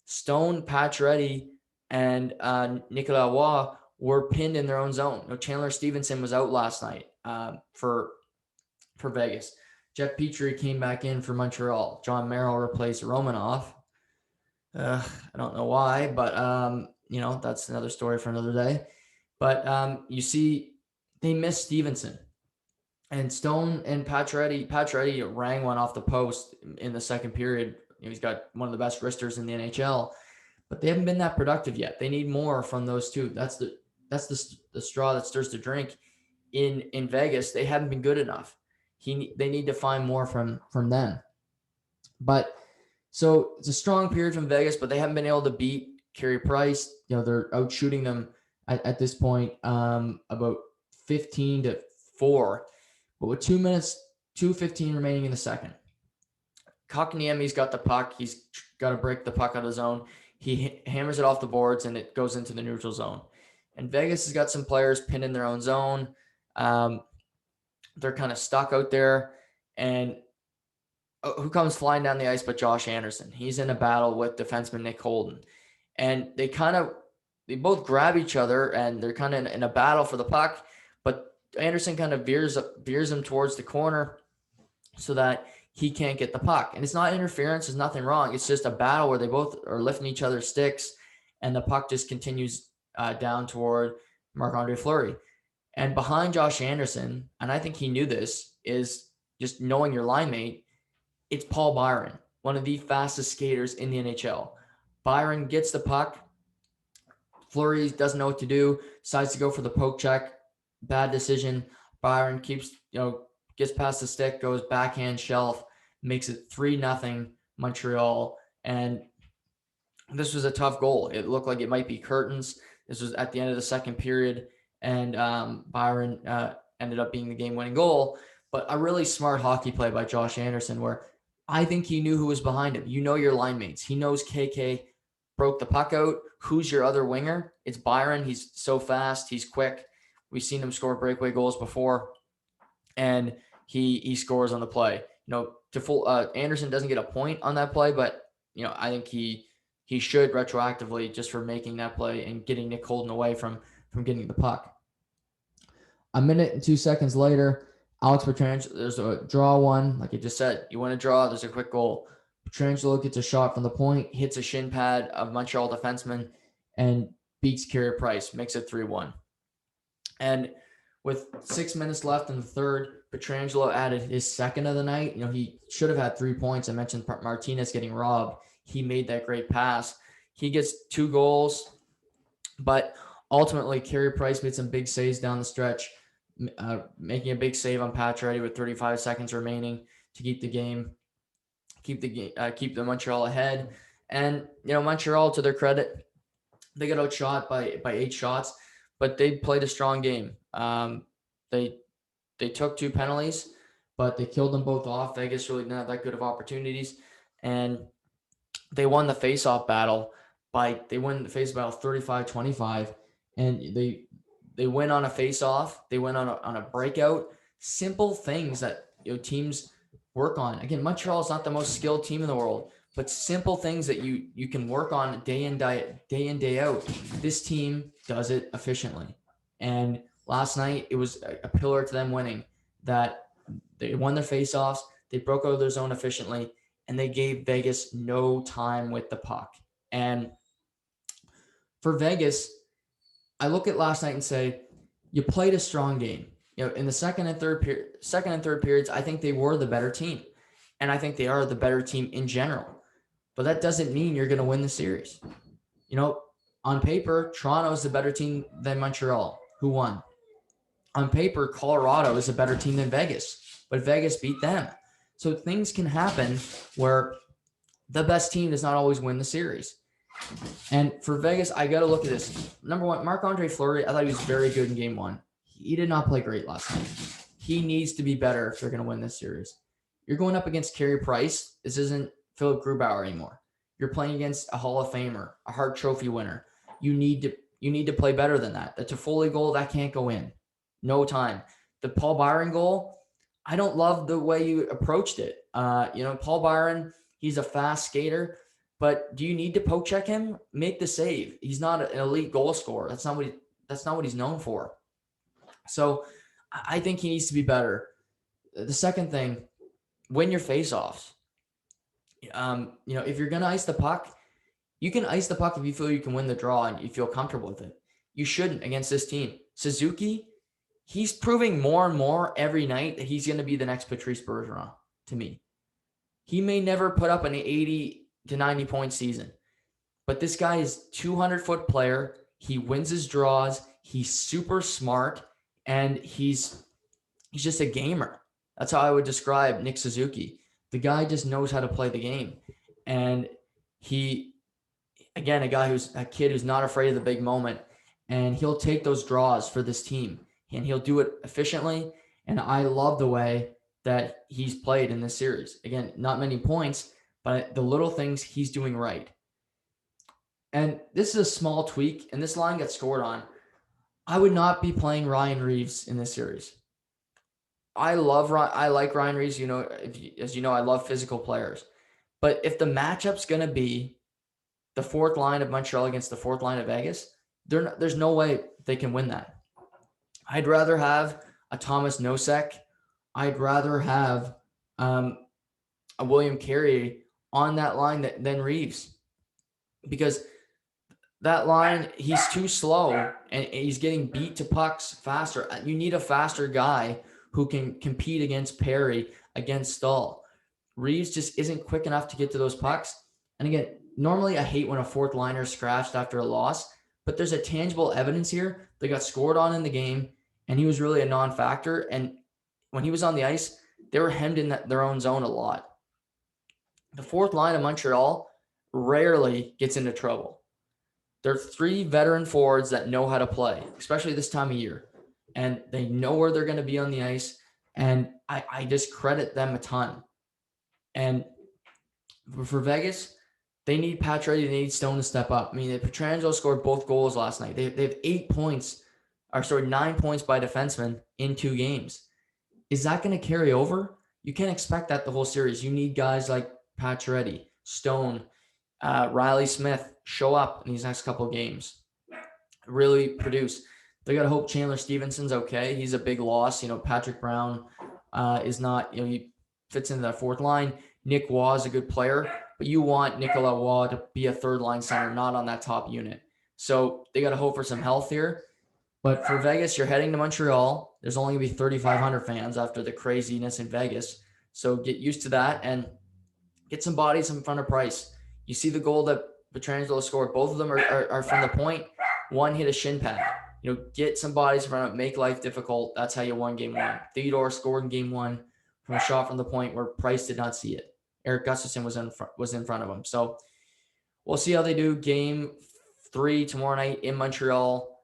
Stone, Pacioretty, and Nikita Kucherov were pinned in their own zone. Chandler Stevenson was out last night for Vegas. Jeff Petrie came back in for Montreal. John Merrill replaced Romanov. I don't know why, but that's another story for another day. But you see, they missed Stevenson. And Stone and Pacioretty rang one off the post in the second period. He's got one of the best wristers in the NHL, but they haven't been that productive yet. They need more from those two. That's the straw that stirs the drink in Vegas. They haven't been good enough. They need to find more from them. But so it's a strong period from Vegas, but they haven't been able to beat Carey Price. They're out shooting them at this point about 15-4. But with 2:15 remaining in the second, Kotkaniemi's got the puck. He's got to break the puck out of the zone. He hammers it off the boards, and it goes into the neutral zone. And Vegas has got some players pinned in their own zone. They're kind of stuck out there. And who comes flying down the ice but Josh Anderson? He's in a battle with defenseman Nick Holden. And they both grab each other, and they're kind of in a battle for the puck. But Anderson kind of veers him towards the corner so that he can't get the puck. And it's not interference. There's nothing wrong. It's just a battle where they both are lifting each other's sticks, and the puck just continues down toward Marc-Andre Fleury. And behind Josh Anderson, and I think he knew this, is just knowing your line mate, it's Paul Byron, one of the fastest skaters in the NHL. Byron gets the puck. Fleury doesn't know what to do, decides to go for the poke check. Bad decision. Byron gets past the stick, goes backhand shelf, makes it 3-0 Montreal. And this was a tough goal. It looked like it might be curtains. This was at the end of the second period, and Byron ended up being the game-winning goal. But a really smart hockey play by Josh Anderson, where I think he knew who was behind him. You know your line mates. He knows KK broke the puck out. Who's your other winger? It's Byron. He's so fast. He's quick. We've seen him score breakaway goals before, and he scores on the play. Anderson doesn't get a point on that play, but I think he should retroactively, just for making that play and getting Nick Holden away from getting the puck. A minute and 2 seconds later, Alex Pietrangelo, there's a draw one. Like I just said, you want to draw, there's a quick goal. Pietrangelo gets a shot from the point, hits a shin pad of Montreal defenseman, and beats Carey Price, makes it 3-1. And with 6 minutes left in the third, Pietrangelo added his second of the night. He should have had 3 points. I mentioned Martinez getting robbed. He made that great pass. He gets 2 goals, but ultimately Carey Price made some big saves down the stretch, making a big save on Pacioretty with 35 seconds remaining to keep the game, keep the Montreal ahead. And Montreal, to their credit, they got outshot by 8 shots, but they played a strong game. They took 2 penalties, but they killed them both off. Vegas really didn't have that good of opportunities, and they won the face-off battle. They win the face-off battle 35-25, and they win on a face-off. They win on a breakout. Simple things that teams work on. Again, Montreal is not the most skilled team in the world, but simple things that you can work on day in, day out. This team does it efficiently. And last night, it was a pillar to them winning, that they won their faceoffs, they broke out of their zone efficiently, and they gave Vegas no time with the puck. And for Vegas, I look at last night and say, you played a strong game. In the second and third periods, I think they were the better team. And I think they are the better team in general. But that doesn't mean you're going to win the series. On paper, Toronto is the better team than Montreal, who won. On paper, Colorado is a better team than Vegas, but Vegas beat them. So things can happen where the best team does not always win the series. And for Vegas, I got to look at this. Number one, Marc-Andre Fleury, I thought he was very good in game 1. He did not play great last night. He needs to be better if they're going to win this series. You're going up against Carey Price. This isn't Philip Grubauer anymore. You're playing against a Hall of Famer, a Hart Trophy winner. You need to play better than that. The Toffoli goal, that can't go in. No time. The Paul Byron goal, I don't love the way you approached it. Paul Byron, he's a fast skater, but do you need to poke check him? Make the save. He's not an elite goal scorer. That's not what he's known for. So I think he needs to be better. The second thing, win your faceoffs. If you're going to ice the puck, you can ice the puck if you feel you can win the draw and you feel comfortable with it. You shouldn't against this team. Suzuki, he's proving more and more every night that he's going to be the next Patrice Bergeron to me. He may never put up an 80 to 90 point season, but this guy is 200-foot player. He wins his draws. He's super smart, and he's just a gamer. That's how I would describe Nick Suzuki. The guy just knows how to play the game. And a kid who's not afraid of the big moment, and he'll take those draws for this team, and he'll do it efficiently. And I love the way that he's played in this series. Again, not many points, but the little things he's doing right. And this is a small tweak, and this line got scored on. I would not be playing Ryan Reeves in this series. I like Ryan Reeves. As you know, I love physical players. But if the matchup's going to be the fourth line of Montreal against the fourth line of Vegas, there's no way they can win that. I'd rather have a Thomas Nosek. I'd rather have a William Carey on that line than Reeves, because that line, he's too slow and he's getting beat to pucks faster. You need a faster guy who can compete against Perry, against Stahl. Reeves just isn't quick enough to get to those pucks. And again, normally I hate when a fourth liner is scratched after a loss, but there's a tangible evidence here. They got scored on in the game, and he was really a non-factor. And when he was on the ice, they were hemmed in their own zone a lot. The fourth line of Montreal rarely gets into trouble. They're three veteran forwards that know how to play, especially this time of year. And they know where they're going to be on the ice. And I just credit them a ton. And for Vegas, they need Pacioretty, they need Stone to step up. I mean, Pietrangelo scored both goals last night. They have 9 points by defensemen in 2 games. Is that going to carry over? You can't expect that the whole series. You need guys like Pacioretty, Stone, Riley Smith show up in these next couple of games, really produce. They got to hope Chandler Stevenson's okay. He's a big loss. Patrick Brown is not, he fits into that fourth line. Nick Waugh is a good player, but you want Nicolas Waugh to be a third line center, not on that top unit. So they got to hope for some health here. But for Vegas, you're heading to Montreal. There's only going to be 3,500 fans after the craziness in Vegas. So get used to that and get some bodies in front of Price. You see the goal that Pietrangelo scored. Both of them are from the point. One hit a shin pad. Get some bodies in front of it, make life difficult. That's how you won game 1. Theodore scored in game 1 from a shot from the point where Price did not see it. Eric Gustafsson was in front of him. So we'll see how they do. Game 3 tomorrow night in Montreal.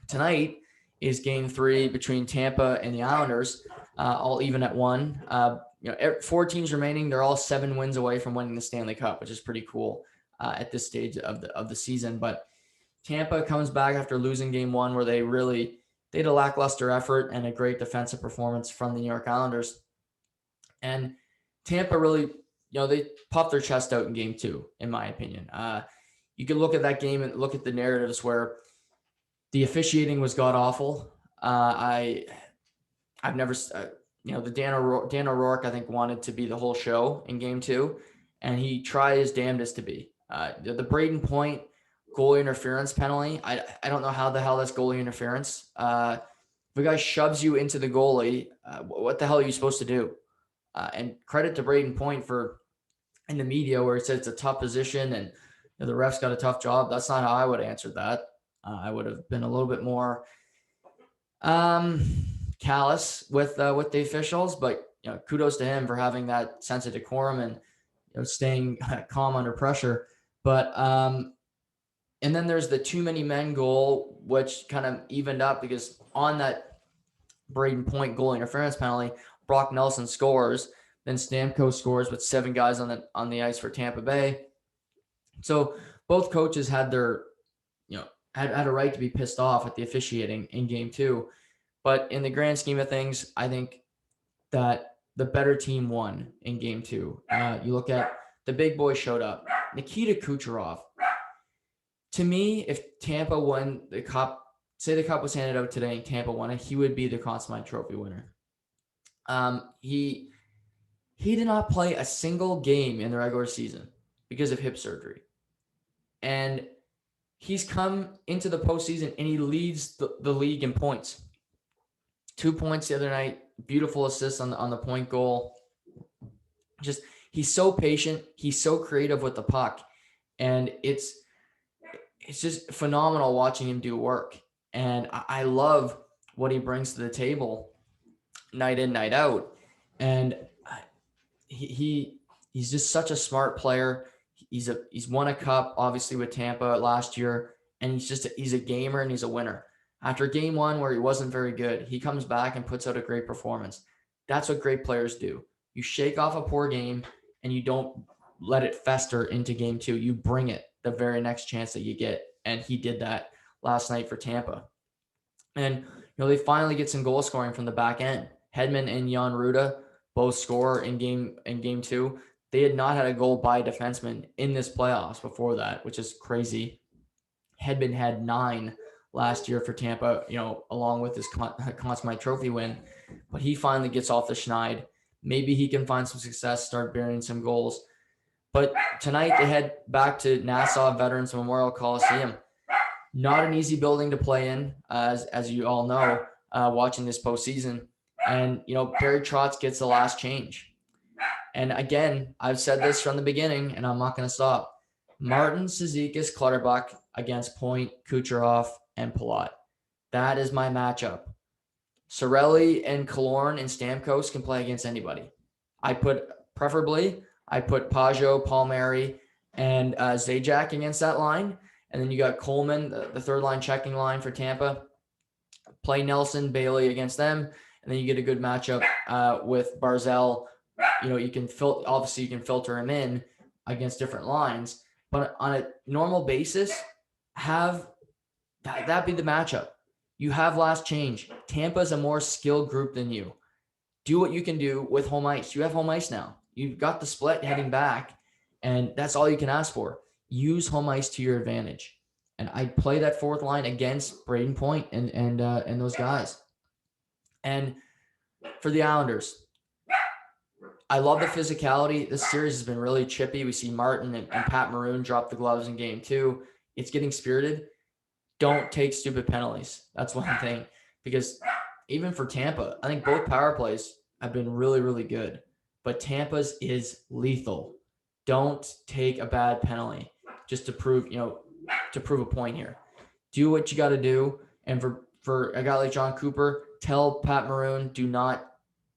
Tonight is game 3 between Tampa and the Islanders, all even at 1. 4 teams remaining. They're all 7 wins away from winning the Stanley Cup, which is pretty cool at this stage of the season. But Tampa comes back after losing game 1, where they had a lackluster effort and a great defensive performance from the New York Islanders. And Tampa really, they puffed their chest out in game 2, in my opinion. You can look at that game and look at the narratives where the officiating was god awful. I've never, the Dan O'Rourke, I think, wanted to be the whole show in game 2, and he tried his damnedest to be. The Braden Point goalie interference penalty, I don't know how the hell that's goalie interference. If a guy shoves you into the goalie, what the hell are you supposed to do? And credit to Braden Point for in the media where he said it's a tough position and the refs got a tough job. That's not how I would have answered that. I would have been a little bit more callous with the officials, but kudos to him for having that sense of decorum and staying calm under pressure. But and then there's the too many men goal, which kind of evened up because on that Braden Point goal interference penalty, Brock Nelson scores, then Stamkos scores with 7 guys on the ice for Tampa Bay. So both coaches had their, had a right to be pissed off at the officiating in game 2. But in the grand scheme of things, I think that the better team won in game 2. You look at the big boy showed up. Nikita Kucherov. To me, if Tampa won the cup, say the cup was handed out today and Tampa won it, he would be the Conn Smythe Trophy winner. He did not play a single game in the regular season because of hip surgery. And he's come into the postseason and he leads the league in points. 2 points the other night, beautiful assist on the point goal. Just, he's so patient. He's so creative with the puck. And it's just phenomenal watching him do work. And I love what he brings to the table night in, night out. And he's just such a smart player. He's won a cup, obviously, with Tampa last year. And he's a gamer and he's a winner. After game 1 where he wasn't very good, he comes back and puts out a great performance. That's what great players do. You shake off a poor game and you don't let it fester into game 2. You bring it the very next chance that you get. And he did that last night for Tampa. And, they finally get some goal scoring from the back end. Hedman and Jan Ruda both score in game 2. They had not had a goal by a defenseman in this playoffs before that, which is crazy. Hedman had 9 last year for Tampa, along with his Conn Smythe Trophy win. But he finally gets off the schneid. Maybe he can find some success, start burying some goals. But tonight they head back to Nassau Veterans Memorial Coliseum. Not an easy building to play in, as you all know, watching this postseason. And, Barry Trotz gets the last change. And again, I've said this from the beginning, and I'm not going to stop. Martin, Cizikas, Clutterbuck against Point, Kucherov, and Palat. That is my matchup. Cirelli and Killorn and Stamkos can play against anybody. I put Pajot, Palmieri, and Zajac against that line. And then you got Coleman, the third line checking line for Tampa. Play Nelson, Bailey against them. And then you get a good matchup with Barzal. You can filter him in against different lines. But on a normal basis, have that be the matchup. You have last change. Tampa's a more skilled group than you. Do what you can do with home ice. You have home ice now. You've got the split heading back, and that's all you can ask for. Use home ice to your advantage. And I'd play that fourth line against Braden Point and those guys. And for the Islanders, I love the physicality. This series has been really chippy. We see Martin and Pat Maroon drop the gloves in game 2. It's getting spirited. Don't take stupid penalties. That's one thing. Because even for Tampa, I think both power plays have been really, really good. But Tampa's is lethal. Don't take a bad penalty just to prove a point here. Do what you got to do. And for a guy like John Cooper, tell Pat Maroon, do not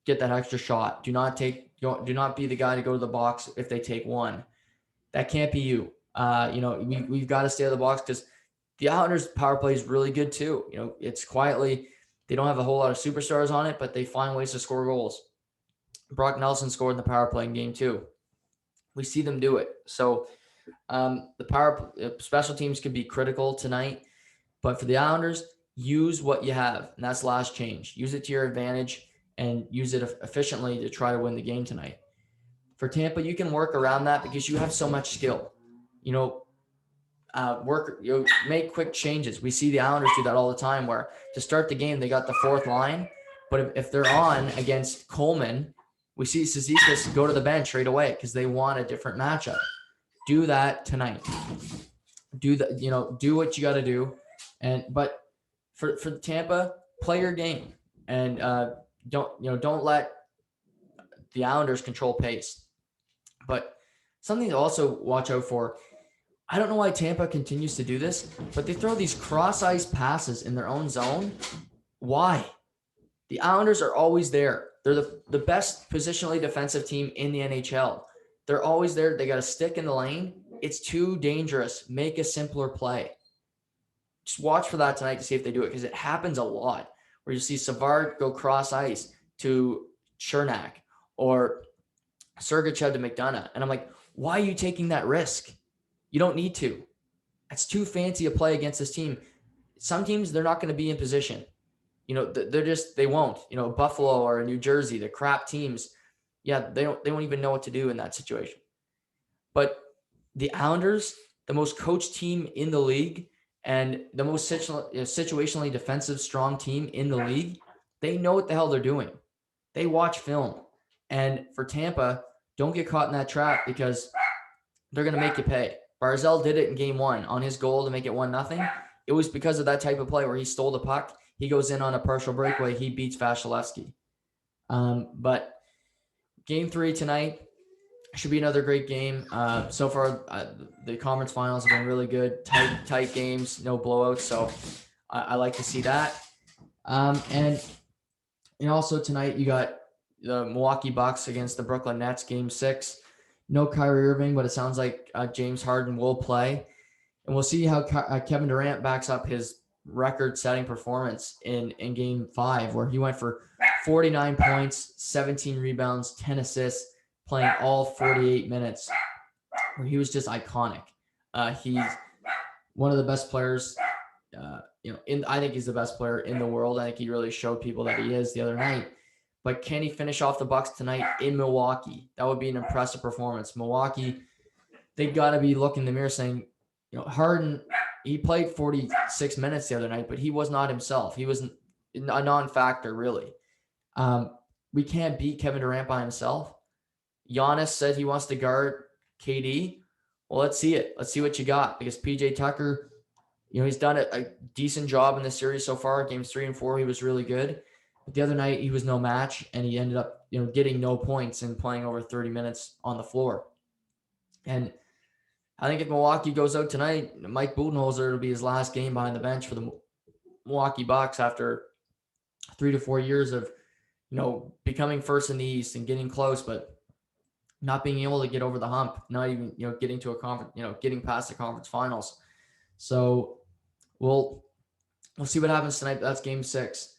get that extra shot. Do not be the guy to go to the box if they take one. That can't be you. We've got to stay out of the box because the Islanders' power play is really good too. It's quietly, they don't have a whole lot of superstars on it, but they find ways to score goals. Brock Nelson scored in the power play in game 2. We see them do it. So the special teams can be critical tonight, but for the Islanders, use what you have, and that's last change. Use it to your advantage and use it efficiently to try to win the game tonight. For Tampa, you can work around that because you have so much skill. Make quick changes. We see the Islanders do that all the time where to start the game, they got the fourth line, but if they're on against Coleman, we see Cizikas go to the bench right away because they want a different matchup. Do that tonight. Do what you got to do. But for Tampa, play your game and don't let the Islanders control pace. But something to also watch out for. I don't know why Tampa continues to do this, but they throw these cross-ice passes in their own zone. Why? The Islanders are always there. They're the best positionally defensive team in the NHL. They're always there. They got a stick in the lane. It's too dangerous. Make a simpler play. Just watch for that tonight to see if they do it because it happens a lot where you see Savard go cross-ice to Chernak or Sergachev to McDonough. And I'm like, why are you taking that risk? You don't need to. That's too fancy a play against this team. Some teams, they're not going to be in position. They won't. Buffalo or New Jersey, the crap teams. Yeah, they won't even know what to do in that situation. But the Islanders, the most coached team in the league and the most situationally defensive strong team in the league, they know what the hell they're doing. They watch film. And for Tampa, don't get caught in that trap because they're going to make you pay. Barzal did it in game 1 on his goal to make it 1-0. It was because of that type of play where he stole the puck. He goes in on a partial breakaway. He beats Vasilevsky. But game 3 tonight should be another great game. So far, the conference finals have been really good. Tight games, no blowouts. So I like to see that. And also tonight you got the Milwaukee Bucks against the Brooklyn Nets, game 6. No Kyrie Irving, but it sounds like James Harden will play. And we'll see how Kevin Durant backs up his record-setting performance in game 5, where he went for 49 points, 17 rebounds, 10 assists, playing all 48 minutes, where he was just iconic. He's one of the best players, I think he's the best player in the world. I think he really showed people that he is the other night. But can he finish off the Bucks tonight in Milwaukee? That would be an impressive performance. Milwaukee, they got to be looking in the mirror saying, Harden, he played 46 minutes the other night, but he was not himself. He was a non-factor, really. We can't beat Kevin Durant by himself. Giannis said he wants to guard KD. Well, let's see it. Let's see what you got, because PJ Tucker, he's done a decent job in this series so far. Games 3 and 4, he was really good. But the other night, he was no match, and he ended up, getting no points and playing over 30 minutes on the floor. And I think if Milwaukee goes out tonight, Mike Budenholzer, it'll be his last game behind the bench for the Milwaukee Bucks after 3 to 4 years of, becoming first in the East and getting close, but not being able to get over the hump, not even, getting to a conference, getting past the conference finals. So we'll see what happens tonight. That's game 6.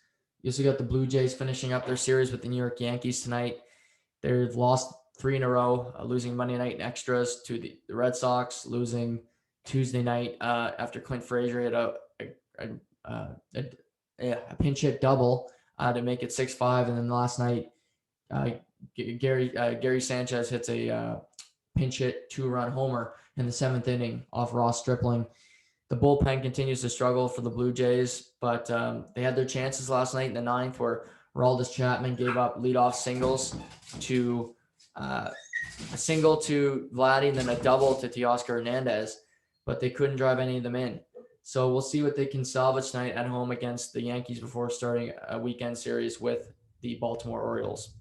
You also got the Blue Jays finishing up their series with the New York Yankees tonight. They've lost 3 in a row, losing Monday night in extras to the Red Sox, losing Tuesday night after Clint Frazier hit a pinch hit double to make it 6-5. And then last night, Gary Sanchez hits a pinch hit 2-run homer in the 7th inning off Ross Stripling. The bullpen continues to struggle for the Blue Jays, but they had their chances last night in the 9th where Aroldis Chapman gave up leadoff singles to a single to Vladdy and then a double to Teoscar Hernandez, but they couldn't drive any of them in. So we'll see what they can salvage tonight at home against the Yankees before starting a weekend series with the Baltimore Orioles.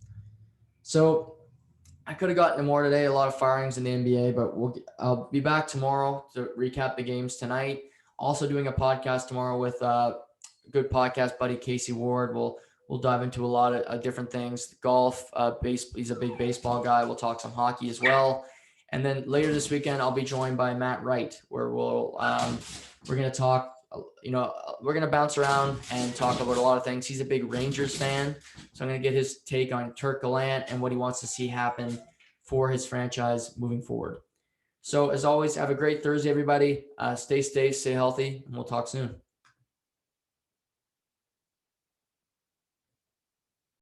So I could have gotten more today, a lot of firings in the NBA, but I'll be back tomorrow to recap the games tonight. Also doing a podcast tomorrow with a good podcast buddy, Casey Ward. We'll dive into a lot of different things. Golf, he's a big baseball guy. We'll talk some hockey as well. And then later this weekend, I'll be joined by Matt Wright, where we're going to talk, we're going to bounce around and talk about a lot of things. He's a big Rangers fan, so I'm going to get his take on Turk Gallant and what he wants to see happen for his franchise moving forward. So as always, have a great Thursday, everybody. Stay safe, stay healthy, and we'll talk soon.